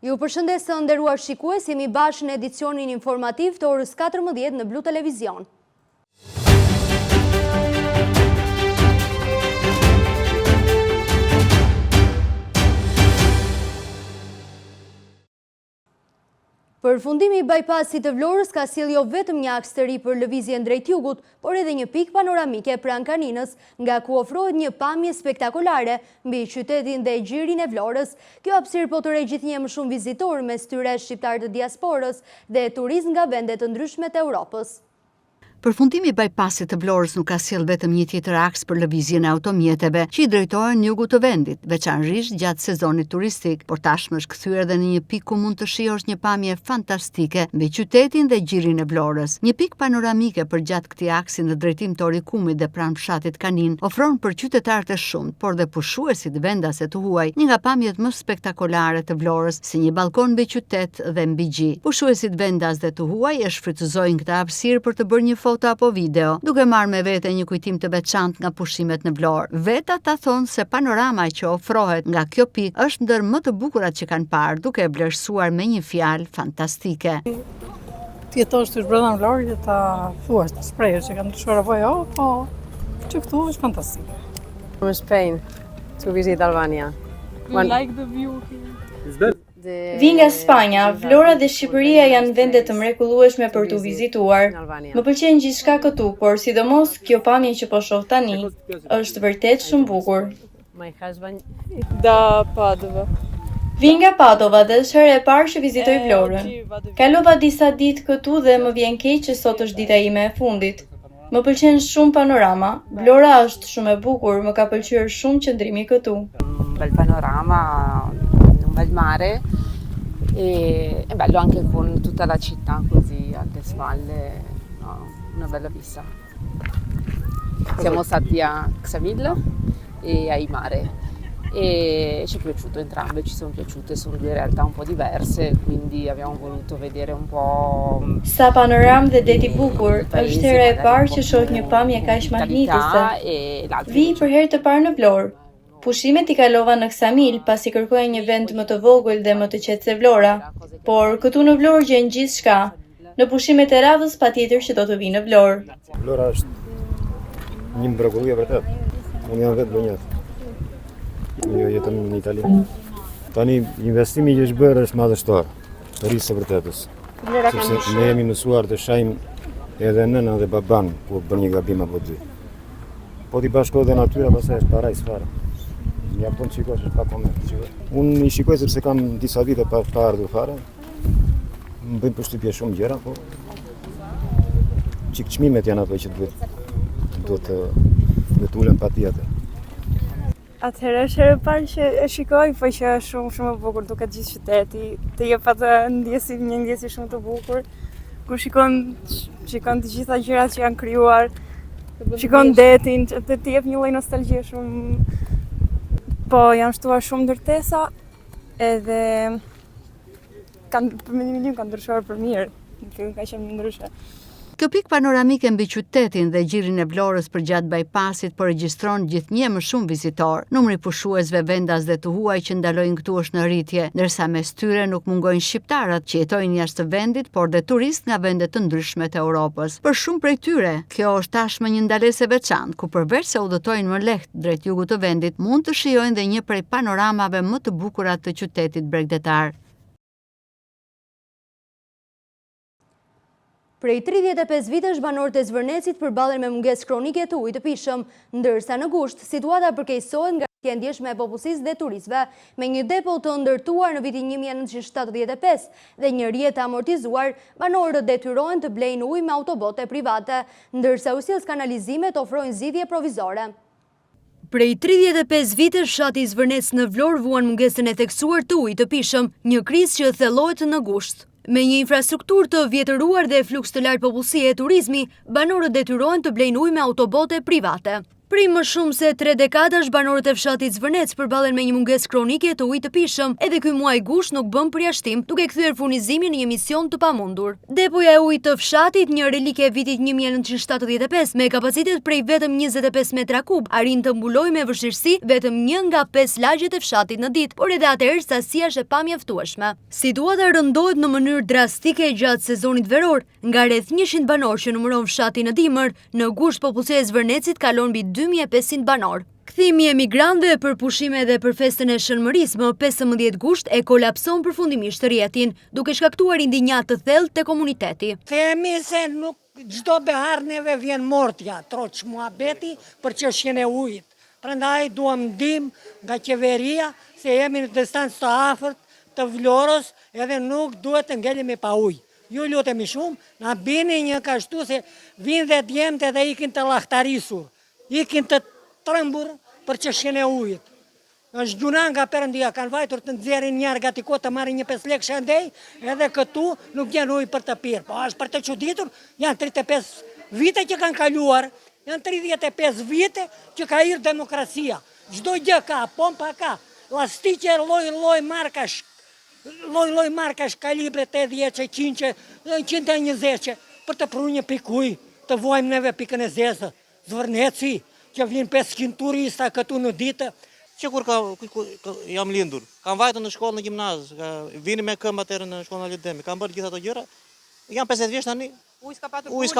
Ju përshëndes të nderuar shikues, jemi bashkë në edicionin informativ të orës 14 në Blu Televizion. Përfundimi i bypassit të Vlorës ka sjellë jo vetëm një aks të ri për lëvizjen drejt jugut, por edhe një pikë panoramike pranë Kaninës, nga ku ofrohet një pamje spektakolare mbi qytetin dhe gjirin e Vlorës. Kjo hapësirë po tërheq gjithnjë më shumë vizitorë, mes tyre shqiptarë të diasporës dhe turistë nga vende të ndryshme të Europës. Përfundimi i bypassit të Vlorës nuk ka sjellë vetëm një tjetër aks për lëvizjen e automjeteve që i drejtohen jugut të vendit, veçanërisht gjatë sezonit turistik, por tashmë është kthyer edhe në një pikë ku mund të shijosh një pamje fantastike mbi qytetin dhe gjirin e Vlorës. Një pikë panoramike përgjatë këtij aksi në drejtim të Orikumit dhe pranë fshatit Kanin ofron për qytetarët e shumt, por dhe pushuesit vendase të huaj, një nga pamjet më spektakolare të Vlorës, si një balkon mbi qytet dhe mbi gji. Pushuesit vendas dhe të huaj e shfrytëzojnë këtë hapësirë për të bërë një foto apo video, duke marrë me vete një kujtim të veçantë nga pushimet në Vlorë. Vetë ata thonë se panorama që ofrohet nga kjo pikë është ndër më të bukurat që kanë parë, duke e vlerësuar me një fjalë fantastike. Ti jetosh të brenda në Vlorë dhe ta thuash të shprehësh që kanë ndryshuar apo jo, po që këtu është fantastike. From Spain to visit Albania. You like the view here? Vi nga Spanja, Vlora dhe Shqipëria janë vende të mrekullueshme për t'u vizituar. Më pëlqen gjithçka këtu, por sidomos kjo pamje që po shoh tani është vërtet shumë bukur. Da Padova. Vi nga Padova dhe është herë e parë që vizitoj Vlorën. Kalova disa ditë këtu dhe më vjen keq që sot është dita ime e fundit. Më pëlqen shumë panorama. Vlora është shumë e bukur, më ka pëlqyer shumë qëndrimi këtu. Bel panorama, un bel mare e è bello anche con tutta la città così alle spalle, no, una bella vista. Siamo stati a Ksamil e a Imare e ci è piaciuto entrambe, ci sono piaciute, sono due realtà un po' diverse, quindi abbiamo voluto vedere un po'. Sa panoram dhe deti bukur, është hera e parë që shoh një pamje kaq magnitike. Vi për herë të parë në Vlorë. Pushimet I kalova në Ksamil, pasi kërkoja një vend më të vogël dhe më të qetë se Vlora. Por këtu në Vlorë gjen gjithçka. Në pushimet e radhës patjetër që do të vi në Vlorë. Vlora është një mrekulli e vërtet. Unë jam vetë Blonjat. Jo jetëm në Itali. Tani investimi që është bërë është madhështor, rrisë së vërtetës. Sepse ne jemi mësuar të shohim edhe nënën dhe baban ku bën një gabim apo dy. Po ti bashkohet dhe natyra, pastaj është paraj sfara. Ja po shikosh pa koment. Unë I shikoj sepse kam disa vite pa ardhur fare. Më bëjnë përshtypje shumë gjëra, po çik çmimet janë ato që duhet të ulën patjetër. Atëherë është herë e parë që e shikoj, po që është shumë e bukur duket gjithë qyteti. Të jep atë një ndjesi shumë të bukur. Kur shikon të gjitha gjërat që janë krijuar, shikon detin, të jep një lloj nostalgjie shumë. Po, janë shtuar shumë ndërtesa edhe për mendimin tim kanë ndryshuar për mirë, ka qenë ndryshe. Kjo pikë panoramike mbi qytetin dhe gjirin e Vlorës përgjatë bypassit po regjistron gjithnjë më shumë vizitor. Numri pushuesve vendas dhe të huaj që ndalojnë këtu është në rritje, ndërsa mes tyre nuk mungojnë shqiptarët që jetojnë jashtë vendit, por dhe turistë nga vende të ndryshme të Europës. Për shumë prej tyre, kjo është tashmë një ndalesë e veçantë, ku përveç se udhëtojnë më lehtë drejt jugut të vendit, mund të shijojnë dhe një prej panoramave më të bukura të qytetit bregdetar. Prej 35 vitesh banorët e Zvërnecit përballen me mungesë kronike të ujit të pishëm, ndërsa në gusht situata përkeqësohet nga rritja e ndjeshme e popullsisë dhe turistëve, me një depo të ndërtuar në vitin 1975 dhe një rrjetë amortizuar, banorët detyrohen të blejnë ujë me autobote private, ndërsa ujësielës kanalizimet ofrojnë zgjidhje provizore. Prej 35 vitesh fshati I Zvërnec në Vlorë vuan mungesën e theksuar të ujit të pishëm, një krizë që thellohet në gusht. Me një infrastrukturë të vjetëruar dhe fluks të lartë popullsie e turizmi, banorët detyrohen të blejnë ujë me autobote private. Prej më shumë se 3 dekadash banorët e fshatit Zvërnec përballen me një mungesë kronike të ujit të pishëm, edhe ky muaj gusht nuk bën përjashtim, duke kthyer furnizimin në një mision të pamundur. Depoja e ujit të fshatit, një relike e vitit 1975 me kapacitet prej vetëm 25 metra kub, arrin të mbulojë me vështirësi vetëm 1 nga 5 lagjet e fshatit në ditë, por edhe atëherë sasia është e pamjaftueshme. Situata rëndohet në mënyrë drastike gjatë sezonit veror, nga rreth 100 banor që numëron fshati në dimër, në gusht popullsia e Zvërnecit kalon mbi 2500 banor. Kthimi e migrantëve për pushime dhe për festën e Shënmërisë më 15 gusht e kolapson përfundimisht rrjetin, duke shkaktuar indinjat të thellë te komuniteti. Themi se nuk çdo behar neve vjen mortja, troç muhabeti për çështjen e ujit. Prandaj duam ndihmë nga qeveria se jemi në distancë të afërt të Vlorës, edhe nuk duhet të ngelemi pa ujë. Ju lutemi shumë, na bini një kashtu se vinë dhe djemtë dhe ikin të lahtarisur, ikin të trembur për çështjen e ujit. Është gjuna nga Perëndia, kanë vajtur të nxjerrin njerë gati kohë të marrin një 5 lekë shëndej, edhe këtu nuk gjen ujë për të pirë. Po është për të çuditur, janë 35 vite që kanë kaluar, janë 35 vite që ka hyrë demokracia. Çdo gjë ka, pompa ka, llastiqe lloj markash. Lloj markash kalibre 80, 100, 120 për të pru një pikë ujë, të vuajmë neve pikën e zezë. Zvërneci, që vjen 500 turista këtu në ditë. Që kur jam lindur, kam vajtur në shkollë në gjimnaz, vini me këmbë atëherë në shkollën Alidemi, kam bërë gjithë ato gjëra. Jam 50 vjeç tani. Ujë s'ka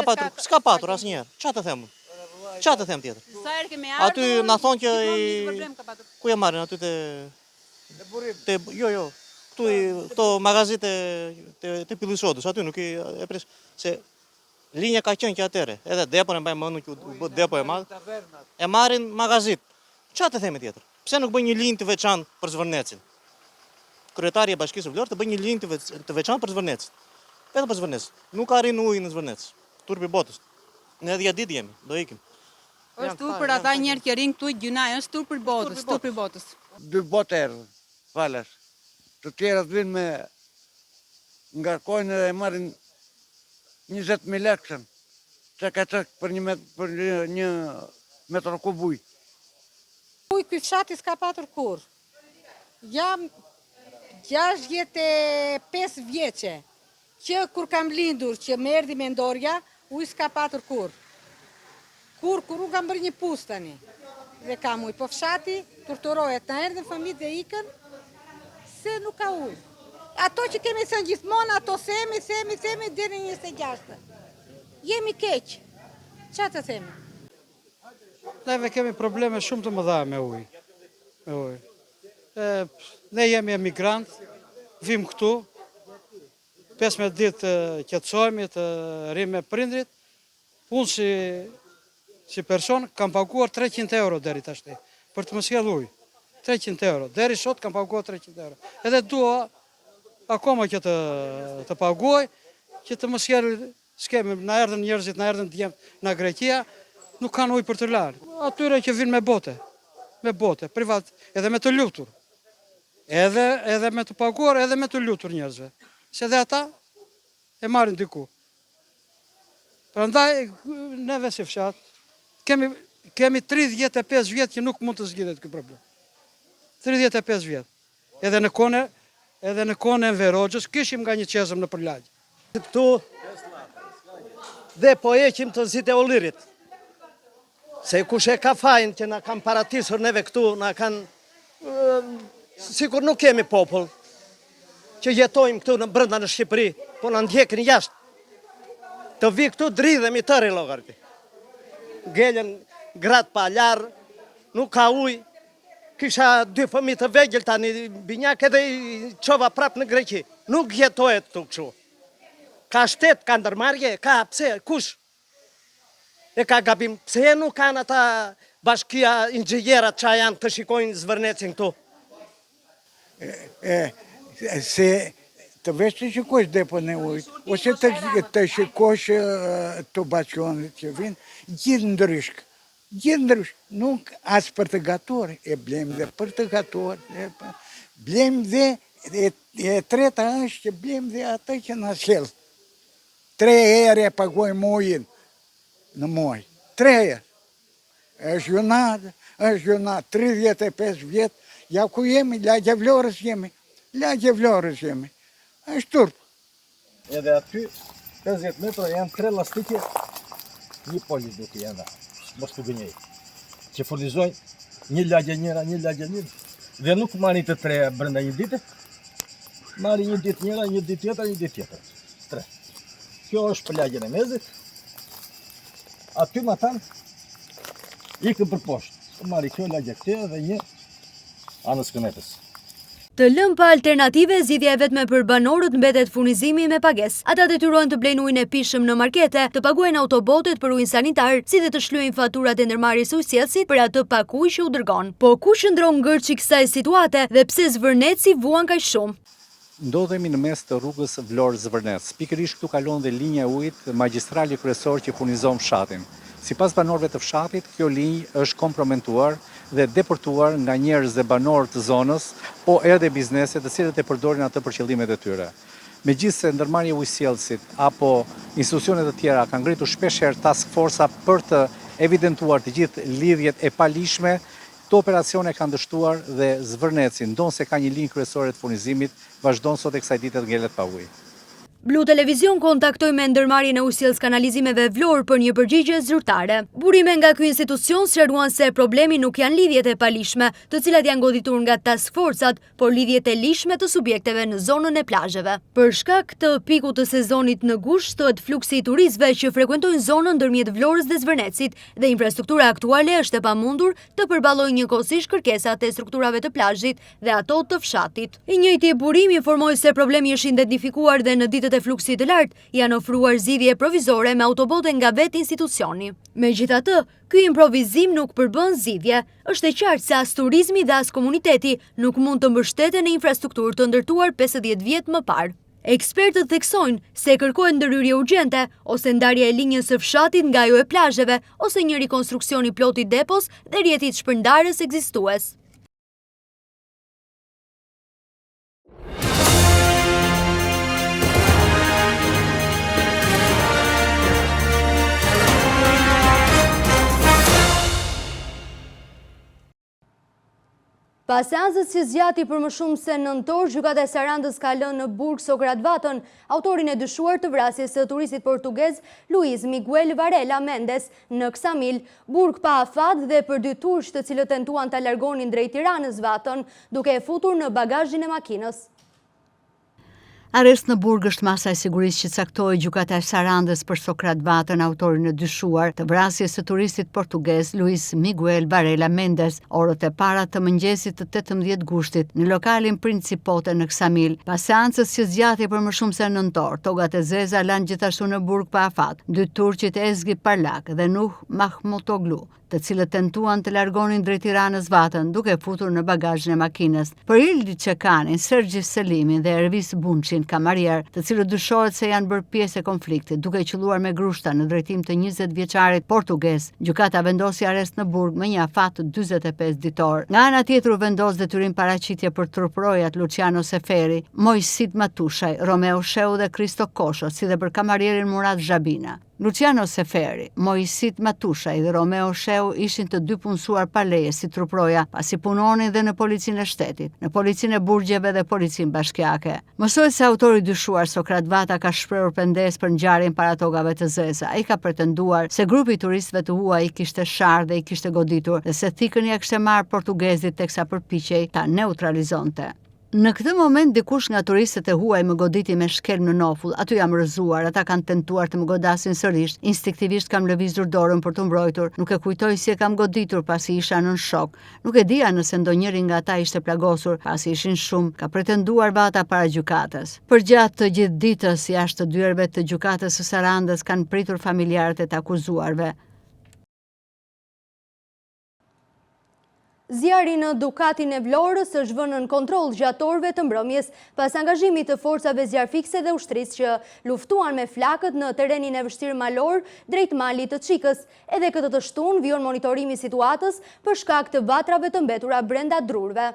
patur. S'ka patur asnjëherë. Çfarë të them? Çfarë të them tjetër? Sa herë kemi ardhur? Aty na thonë që ku e marrin aty te jo. Këto magazit të Pillisodës, aty nuk e pres, se linja ka qenë që atëre, edhe depon e mbaj mënu që u bë depo e madh, e marrin magazit. Çfarë të themi tjetër? Pse nuk bën një linjë të veçantë për Zvërnecin? Kryetari i Bashkisë së Vlorës të bëjë një linjë të veçantë për Zvërnecin. Vetëm për Zvërnec. Nuk arrin ujë në Zvërnec. Turpi botës. Ne 10 ditë jemi, do ikim. Është tur për ata njerëz që rrin këtu gjuna, është tur për botës, tur për botës. 2 botë falesh. Të tjerat vinë me ngarkojnë dhe marrin 20.000 lekë, që ka çak për një metër kub ujë. Ujë ky fshati s'ka patur kur. Jam 65 vjeçe, që kur kam lindur, që më erdhi mendorja, ujë s'ka patur kur. Kur u kam bërë një pus tani, dhe kam ujë, po fshati turturohet, na erdhën familjet dhe ikën, se nuk ka ujë. Ato që kemi thënë gjithmonë, ato themi deri në 26. Jemi keq. Çfarë të themi? Neve kemi probleme shumë të mëdha me ujë. Ne jemi emigrant, vim këtu, 15 ditë të qetësohemi, të rrim me prindrit. Unë si person kam paguar 300 euro deri tashti për të më sjell ujë. 300 euro. Deri sot kam paguar 300 euro. Edhe dua akoma që të paguaj, që të më sjell, s'kemi, na erdhën njerëzit, na erdhën djemt nga Greqia, nuk kanë ujë për të larë. Atyre që vinë me bote, privat, edhe me të lutur. Edhe me të paguar, edhe me të lutur njerëzve. Se dhe ata e marrin diku. Prandaj, neve si fshat, kemi 35 vjetë që nuk mund të zgjidhet ky problem. 35 vjetë. Edhe në kone në Verogjës, kishim nga një qezëm në përlagj. Këtu dhe po eqim të Zit e Ollirit. Se kush e ka fajin që na kanë paratisur neve këtu, na kanë, sikur nuk kemi popull, që jetojmë këtu në brenda në Shqipëri, po na ndjekin jashtë. Të vi këtu dridhemi tërë i llogariti. Gelen gratë pa larë, nuk ka ujë. Kisha 2 fëmijë të vegjël tani binjak edhe i çova prap në Greqi. Nuk jetohet këtu kështu. Ka shtet, ka ndërmarrje, ka pse, kush? E ka gabim, pse nuk kanë ata bashkia inxhinierat që janë të shikojnë Zvërnecin këtu? Se të veç të shikosh depon e ujit, ose të shikosh të baqionit që vinë, gjithë ndryshk. Nuk as për të gatuar, e blem dhe për të gatuar, blem dhe, e treta është që blem dhe atë që në sjell. 3 herë e pagojmë ujin në muaj, 3 herë. është jonat 35 vjetë, ja ku jemi, Lagja Vlorës jemi. Është turp. Edhe aty 50 metra janë 3 lastike, një polis duke janë, mos të gënjej, që furnizojnë një lagje njëra, dhe nuk marrin të treja brenda një dite, marrin një ditë njëra, një ditë tjetër, 3. Kjo është për lagjen e mezit, aty ma tanë, ikën për poshtë, marri kjo lagje këte dhe një anës Këmetës. Të lëmë pa alternative, zgjidhja e vetme për banorët mbetet furnizimi me pagesë. Ata detyrohen të blejnë ujin e pishëm në markete, të paguajnë autobotet për ujin sanitar, si dhe të shlyejnë faturat e ndërmarrjes së ujësjellësit për atë pak ujë që u dërgon. Po ku qëndron ngërçi kësaj situate dhe pse Zvërnetsi vuan kaq shumë? Ndodhemi në mes të rrugës Vlorë-Zvërnec. Pikërisht këtu kalon dhe linja e ujit magjistrali kryesor që furnizon fshatin. Sipas banorëve të fshatit, kjo linjë është komprometuar dhe deportuar nga njerëz dhe banorë të zonës, o edhe biznese të cilët e përdorin atë për qëllimet e tyre. Megjithse ndërmarrja e ujësjellësit apo institucionet të tjera kanë ngritur shpeshherë task forca për të evidentuar të gjithë lidhjet e palishme, këto operacione kanë dështuar dhe Zvërneci, ndonse ka një linjë kryesore të furnizimit, vazhdon sot e kësaj dite të ngelet pa ujë. Blu Televizion kontaktoi me ndërmarrjen e ujësjellës kanalizimeve Vlorë për një përgjigje zyrtare. Burime nga ky institucion sqaruan se problemi nuk janë lidhjet e palishme, të cilat janë goditur nga task forcat, por lidhjet e lishme të subjekteve në zonën e plazheve. Për shkak të pikut të sezonit në gusht, shtohet fluksi i turistëve që frekuentojnë zonën ndërmjet Vlorës dhe Zvërnecit dhe infrastruktura aktuale është e pamundur të përballojë njëkohësisht kërkesat e strukturave të plazhit dhe ato të fshatit. I njëjti burim informoi se problemi është identifikuar dhe në ditët e fluksit të lartë janë ofruar zgjidhje provizore me autobote nga vetë institucioni. Megjithatë, ky improvizim nuk përbën zgjidhje. Është e qartë se as turizmi dhe as komuniteti nuk mund të mbështeten në infrastrukturë të ndërtuar 50 vjet më parë. Ekspertët theksojnë se kërkohet ndërhyrje urgjente ose ndarja e linjës së fshatit nga ajo e plazheve ose një rikonstruksion i plotit depos dhe rrjetit shpërndarës ekzistues. Pas seancës që zgjati për më shumë se 9 orë, gjykata e Sarandës ka lënë në burg Sokrat Vatën autorin e dyshuar të vrasjes së turistit portugez Luis Miguel Varela Mendes në Ksamil, burg pa afat dhe për 2 turq të cilët tentuan ta largonin drejt Tiranës Vatën, duke e futur në bagazhin e makinës. Arrest në burg është masa e sigurisë që caktoi gjykata e Sarandës për Sokrat Vatën, autorin e dyshuar të vrasjes së turistit portugez Luis Miguel Varela Mendes, orët e para të mëngjesit të 18 gushtit në lokalin Principote në Ksamil. Pas seancës që zgjati për më shumë se 9 orë, togat e zeza lanë gjithashtu në burg pa afat 2 turqit Ezgi Parlak dhe Nuh Mahmutoglu, të cilët tentuan të largonin drejt Tiranës Vatën duke futur në bagazhin e makinës. Për Ildi Çekanin, Sergji Selimin dhe Ervis Bunçin, kamarier, të cilët dyshohet se janë bërë pjesë e konfliktit, duke qelluar me grushta në drejtim të 20 vjeçarit portugez, gjykata vendosi arrest në burg me një afat të 45 ditor. Nga ana tjetër u vendos detyrim paraqitje për truprojat Luciano Seferi, Mojsit Matushaj, Romeo Sheu dhe Kristo Kosho, si dhe për kamarierin Murat Zhabina. Luciano Seferi, Mojsit Matushaj dhe Romeo Sheu ishin të 2 punësuar pa leje si truproja, pasi punonin dhe në policinë e shtetit, në policinë e burgjeve dhe policinë bashkiake. Mësohet se autori dyshuar Sokrat Vata ka shprehur pendes për ngjarjen para tokave të zeza. Ai ka pretenduar se grupi i turistëve të huaj i kishte sharë dhe i kishte goditur dhe se thikën ja kishte marrë portugezit teksa përpiqej ta neutralizonte. Në këtë moment dikush nga turistët e huaj më goditi me shkelm në nofull, aty jam rrëzuar, ata kanë tentuar të më godasin sërish, instinktivisht kam lëvizur dorën për të mbrojtur, nuk e kujtoj si e kam goditur pasi isha nën shok, nuk e dija nëse ndonjëri nga ata ishte plagosur pasi ishin shumë, ka pretenduar Vata para gjykatës. Përgjatë të gjithë ditës jashtë të dyerve të gjykatës së Sarandës kanë pritur familjarët e të akuzuarve. Zjarri në Dukatin e Vlorës është vënë në kontroll gjatë orëve të mbrëmjes pas angazhimit të forcave zjarfikse dhe ushtrisë që luftuan me flakët në terrenin e vështirë malor drejt malit të Çikës. Edhe këtë të shtunë vjon monitorimi i situatës për shkak të vatrave të mbetura brenda drurve.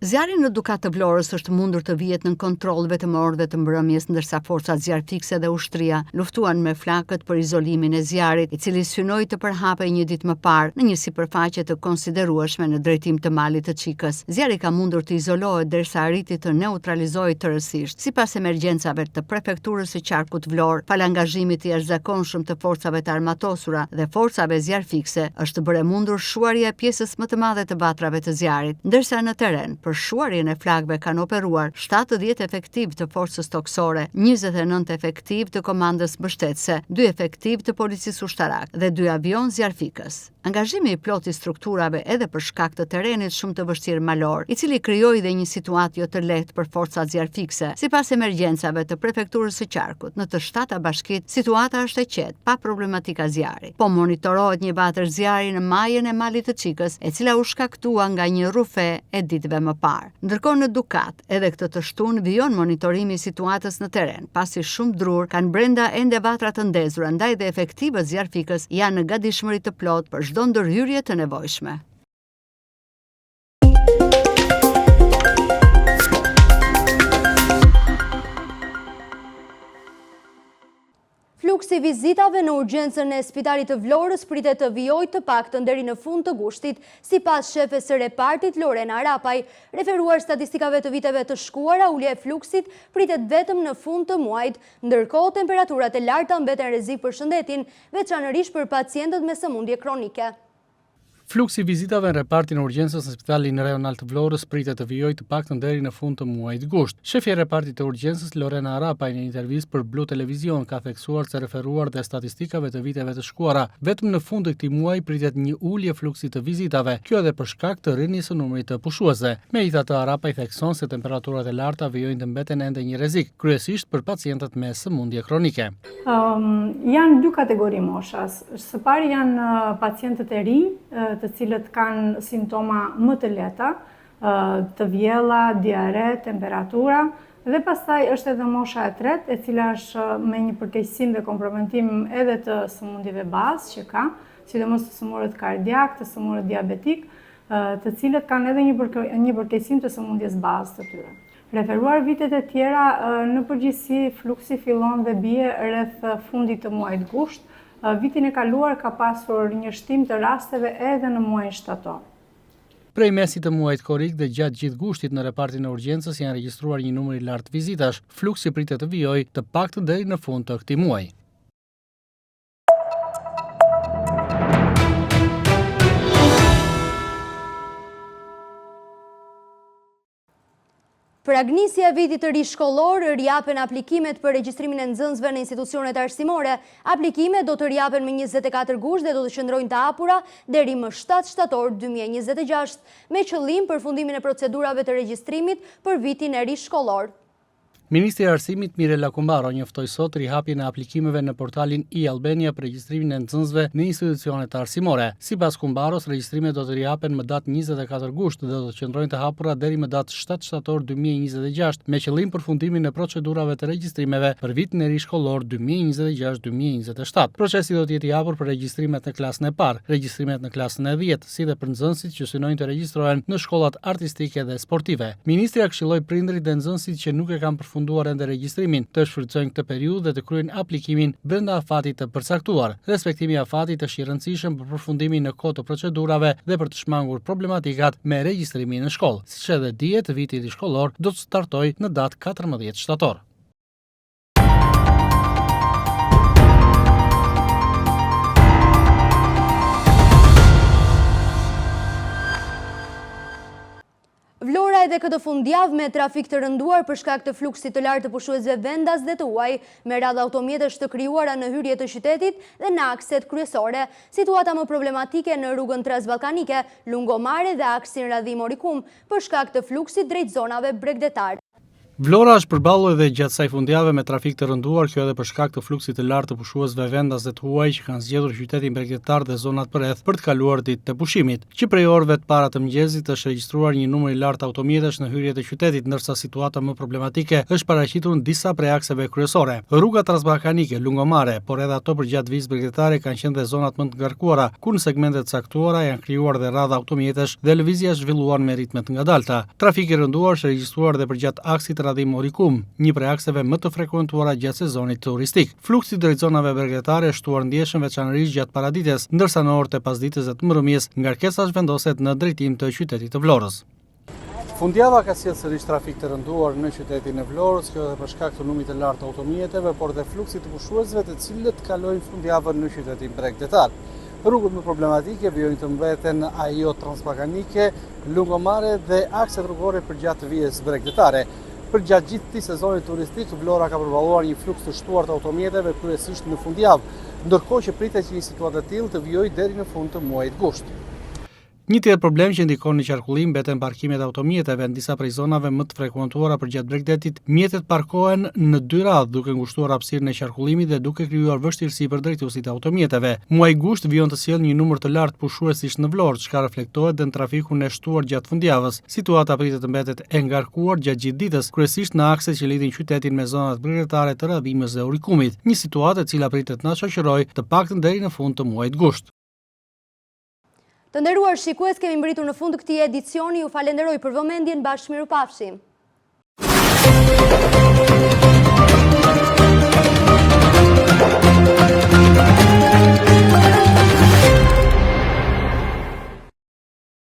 Zjarri në Dukat të Vlorës është mundur të vihet nën kontroll vetëm orëve të mbrëmjes, ndërsa forcat zjarfikse dhe ushtria luftuan me flakët për izolimin e zjarrit, i cili synoi të përhapej një ditë më parë në një sipërfaqe të konsiderueshme në drejtim të malit të Çikës. Zjarri ka mundur të izolohet derisa arriti të neutralizohet tërësisht. Sipas emergjencave të prefekturës së Qarkut Vlorë, fal angazhimit të jashtëzakonshëm të forcave të armatosura dhe forcave zjarfikse, është bërë mundur shuarja e pjesës më të madhe të batrave të zjarrit, ndërsa në terren për shuarjen e flakëve kanë operuar 70 efektiv të forcës toksore, 29 efektiv të komandës mbështetëse, 2 efektiv të policisë ushtarak dhe 2 avion zjarfikës. Angazhimi i plot i strukturave edhe për shkak të terrenit shumë të vështirë malor, i cili krijoi dhe një situatë jo të lehtë për forcat zjarfikse. Sipas emergjencave të prefekturës së Qarkut, në të 7 bashkitë situata është e qetë, pa problematika zjarri. Po monitorohet një vatër zjarri në majën e malit të Çikës, e cila u shkaktua nga një rufe e ditëve më parë. Ndërkohë në Dukat, edhe këtë të shtunë vijon monitorimi i situatës në terren, pasi shumë drur kanë brenda ende vatra të ndezura, ndaj dhe efektivët zjarfikës janë në gatishmëri të plotë për çdo ndërhyrje të nevojshme. Fluksi i vizitave në urgjencën e Spitalit të Vlorës pritet të vijojë të paktën deri në fund të gushtit, sipas shefes së repartit Lorena Arapaj. Referuar statistikave të viteve të shkuara, ulja e fluksit pritet vetëm në fund të muajit, ndërkohë temperaturat e larta mbeten rrezik për shëndetin, veçanërisht për pacientët me sëmundje kronike. Fluksi i vizitave në repartin e urgjencës në Spitalin Rajonal të Vlorës pritet të vijojë të paktën deri në fund të muajit gusht. Shefi i repartit të urgjencës Lorena Arapaj në intervistë për Blu Televizion ka theksuar se referuar dhe statistikave të viteve të shkuara, vetëm në fund të këtij muaji pritet një ulje fluksi të vizitave, kjo edhe për shkak të rrjedhjes së numrit të pushuesve. Megjithatë, Arapaj thekson se temperaturat e larta vijojnë të mbeten ende një rrezik, kryesisht për pacientët me sëmundje kronike. Janë 2 kategori moshas. Së pari janë pacientët e rinj, të cilët kanë simptoma më të lehta, të vjella, diare, temperatura, dhe pastaj është edhe mosha e tretë, e cila është me një përkeqësim dhe komprometim edhe të sëmundjeve bazë që ka, sidomos të sëmurët kardiak, të sëmurët diabetik, të cilët kanë edhe një përkeqësim të sëmundjes bazë të tyre. Referuar vitet e tjera, në përgjithësi fluksi fillon dhe bie rreth fundit të muajit gusht. Vitin e kaluar ka pasur një shtim të rasteve edhe në muajin shtator. Prej mesit të muajit korrik dhe gjatë gjithë gushtit në repartin e urgjencës janë regjistruar një numër i lartë vizitash. Fluksi pritet të vijojë të paktën deri në fund të këtij muaji. Për agnisja e vitit të ri shkollor, riapen aplikimet për regjistrimin e nxënësve në institucionet arsimore. Aplikimet do të riapen më 24 gusht dhe do të qëndrojnë të hapura deri më 7 shtator 2026, me qëllim përfundimin e procedurave të regjistrimit për vitin e ri shkollor. Ministri i Arsimit Mirela Kumbaro njoftoi sot rihapjen e aplikimeve në portalin e-Albania për regjistrimin e nxënësve në institucionet arsimore. Sipas Kumbaros, regjistrimet do të rihapen më datë 24 gusht dhe do të qëndrojnë të hapura deri më datë 7 shtator 2026, me qëllim përfundimin e procedurave të regjistrimeve për vitin e ri shkollor 2026-2027. Procesi do të jetë i hapur për regjistrimet në klasën e parë, regjistrimet në klasën e 10, si dhe për nxënësit që synojnë të regjistrohen në shkollat artistike dhe sportive. Ministri këshilloi prindërit dhe nxënësit që nuk e kanë përfunduar ende regjistrimin të shfrytëzojnë këtë periudhë dhe të kryejnë aplikimin brenda afatit të përcaktuar. Respektimi i afatit është i rëndësishëm për përfundimin në kohë të procedurave dhe për të shmangur problematikat me regjistrimin në shkollë. Siç edhe dihet, viti i ri shkollor do të startojë në datë 14 shtator. Vlora edhe këtë fundjavë me trafik të rënduar për shkak të fluksit të lartë të pushuesve vendas dhe të huaj, me radhë automjetesh të krijuara në hyrje të qytetit dhe në akset kryesore. Situata më problematike në rrugën Transballkanike, Lungomare dhe aksin Radhim Orikum për shkak të fluksit drejt zonave bregdetare. Vlora është përballur edhe gjatë kësaj fundjave me trafik të rënduar, kjo edhe për shkak të fluksit të lartë të pushuesve vendas të huaj që kanë zgjedhur qytetin bregdetar dhe zonat përreth për të kaluar ditët e pushimit. Që prej orëve të para të mëngjesit është regjistruar një numër i lartë automjetesh në hyrjet e qytetit, ndërsa situata më problematike është paraqitur në disa prej akseve kryesore. Rruga transballkanike, lungomare, por edhe ato përgjatë vizë bregdetare kanë qenë dhe zonat më të ngarkuara, ku në segmentet caktuara janë krijuar dhe radha automjetesh dhe lëvizja është zhvilluar me ritme të ngadalta. Trafiki i rënduar është regjistruar edhe përgjatë aksit Radhim Orikum, një prej akseve më të frekuentuara gjatë sezonit turistik. Fluksi drejt zonave bregdetare është shtuar ndjeshëm veçanërisht gjatë paradites, ndërsa në orët e pasdites dhe të mbrëmjes ngarkesa zhvendoset në drejtim të qytetit të Vlorës. Fundjava ka sjellë sërish trafik të rënduar në qytetin e Vlorës, kjo edhe për shkak të numrit të lartë të automjeteve, por dhe fluksit të pushuesve të cilët kalojnë fundjavën në qytetin bregdetar. Rrugët më problematike vijojnë të mbeten ajo transballkanike, lungomare dhe akset rrugore përgjatë vijës bregdetare. Përgjatë gjithë këtij sezoni turistik, Vlora ka përballuar një fluks të shtuar të automjeteve kryesisht në fundjavë, ndërkohë që pritet që një situatë e tillë të vijojë deri në fund të muajit gusht. Një tjetër problem që ndikon në qarkullim mbeten parkimet e automjeteve. Në disa prej zonave më të frekuentuara përgjatë bregdetit, mjetet parkohen në dy radhë, duke ngushtuar hapësirën e qarkullimit dhe duke krijuar vështirësi për drejtuesit e automjeteve. Muaji gusht vijon të sjellë një numër të lartë pushuesish në Vlorë, çka reflektohet dhe në trafikun e shtuar gjatë fundjavës. Situata pritet të mbetet e ngarkuar gjatë gjithë ditës, kryesisht në akset që lidhin qytetin me zonat bregdetare të Radhimës dhe Orikumit, një situatë e cila pritet na shoqërojë të paktën deri në fund të muajit gusht. Të nderuar shikues, kemi mbritur në fund të këtij edicioni. Ju falenderoj për vëmendjen. Bashkë mirupafshim.